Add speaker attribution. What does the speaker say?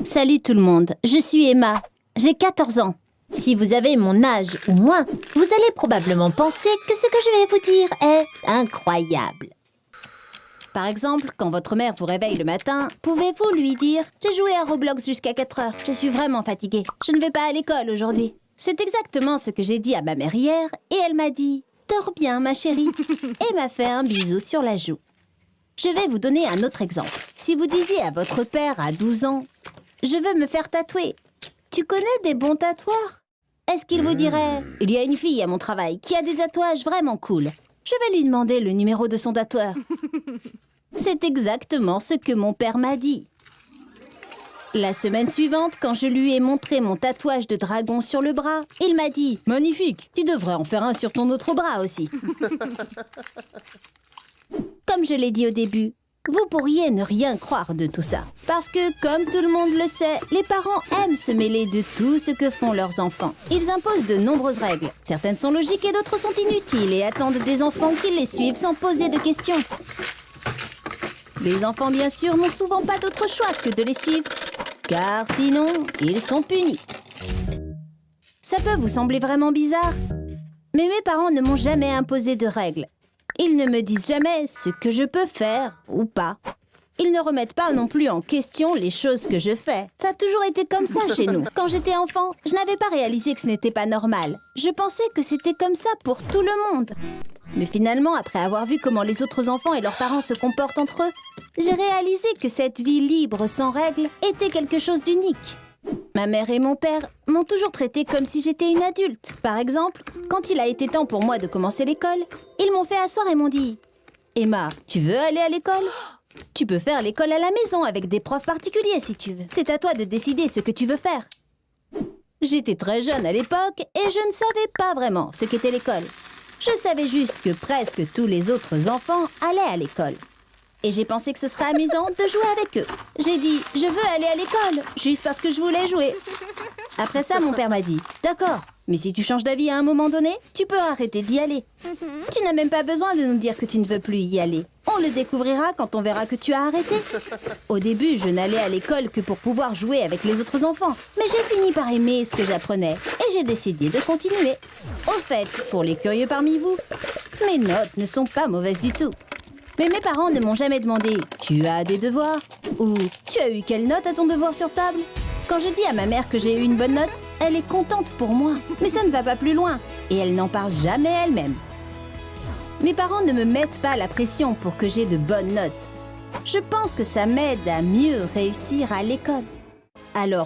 Speaker 1: Salut tout le monde, je suis Emma, j'ai 14 ans. Si vous avez mon âge ou moins, vous allez probablement penser que ce que je vais vous dire est incroyable. Par exemple, quand votre mère vous réveille le matin, pouvez-vous lui dire « J'ai joué à Roblox jusqu'à 4 heures, je suis vraiment fatiguée, je ne vais pas à l'école aujourd'hui ». C'est exactement ce que j'ai dit à ma mère hier et elle m'a dit « Dors bien ma chérie » et m'a fait un bisou sur la joue. Je vais vous donner un autre exemple. Si vous disiez à votre père à 12 ans « Je veux me faire tatouer », tu connais des bons tatoueurs? Est-ce qu'il vous dirait « Il y a une fille à mon travail qui a des tatouages vraiment cool. Je vais lui demander le numéro de son tatoueur. » C'est exactement ce que mon père m'a dit. La semaine suivante, quand je lui ai montré mon tatouage de dragon sur le bras, il m'a dit « Magnifique, tu devrais en faire un sur ton autre bras aussi. » Comme je l'ai dit au début, vous pourriez ne rien croire de tout ça. Parce que, comme tout le monde le sait, les parents aiment se mêler de tout ce que font leurs enfants. Ils imposent de nombreuses règles. Certaines sont logiques et d'autres sont inutiles et attendent des enfants qui les suivent sans poser de questions. Les enfants, bien sûr, n'ont souvent pas d'autre choix que de les suivre, car sinon, ils sont punis. Ça peut vous sembler vraiment bizarre, mais mes parents ne m'ont jamais imposé de règles. Ils ne me disent jamais ce que je peux faire ou pas. Ils ne remettent pas non plus en question les choses que je fais. Ça a toujours été comme ça chez nous. Quand j'étais enfant, je n'avais pas réalisé que ce n'était pas normal. Je pensais que c'était comme ça pour tout le monde. Mais finalement, après avoir vu comment les autres enfants et leurs parents se comportent entre eux, j'ai réalisé que cette vie libre sans règles était quelque chose d'unique. Ma mère et mon père m'ont toujours traitée comme si j'étais une adulte. Par exemple, quand il a été temps pour moi de commencer l'école, ils m'ont fait asseoir et m'ont dit « Emma, tu veux aller à l'école ? Tu peux faire l'école à la maison avec des profs particuliers si tu veux. C'est à toi de décider ce que tu veux faire. » J'étais très jeune à l'époque et je ne savais pas vraiment ce qu'était l'école. Je savais juste que presque tous les autres enfants allaient à l'école. Et j'ai pensé que ce serait amusant de jouer avec eux. J'ai dit « Je veux aller à l'école », juste parce que je voulais jouer. Après ça, mon père m'a dit « D'accord, mais si tu changes d'avis à un moment donné, tu peux arrêter d'y aller. Tu n'as même pas besoin de nous dire que tu ne veux plus y aller. On le découvrira quand on verra que tu as arrêté. » Au début, je n'allais à l'école que pour pouvoir jouer avec les autres enfants. Mais j'ai fini par aimer ce que j'apprenais et j'ai décidé de continuer. Au fait, pour les curieux parmi vous, mes notes ne sont pas mauvaises du tout. Mais mes parents ne m'ont jamais demandé « Tu as des devoirs ?» ou « Tu as eu quelle note à ton devoir sur table ?» Quand je dis à ma mère que j'ai eu une bonne note, elle est contente pour moi. Mais ça ne va pas plus loin et elle n'en parle jamais elle-même. Mes parents ne me mettent pas la pression pour que j'ai de bonnes notes. Je pense que ça m'aide à mieux réussir à l'école. Alors,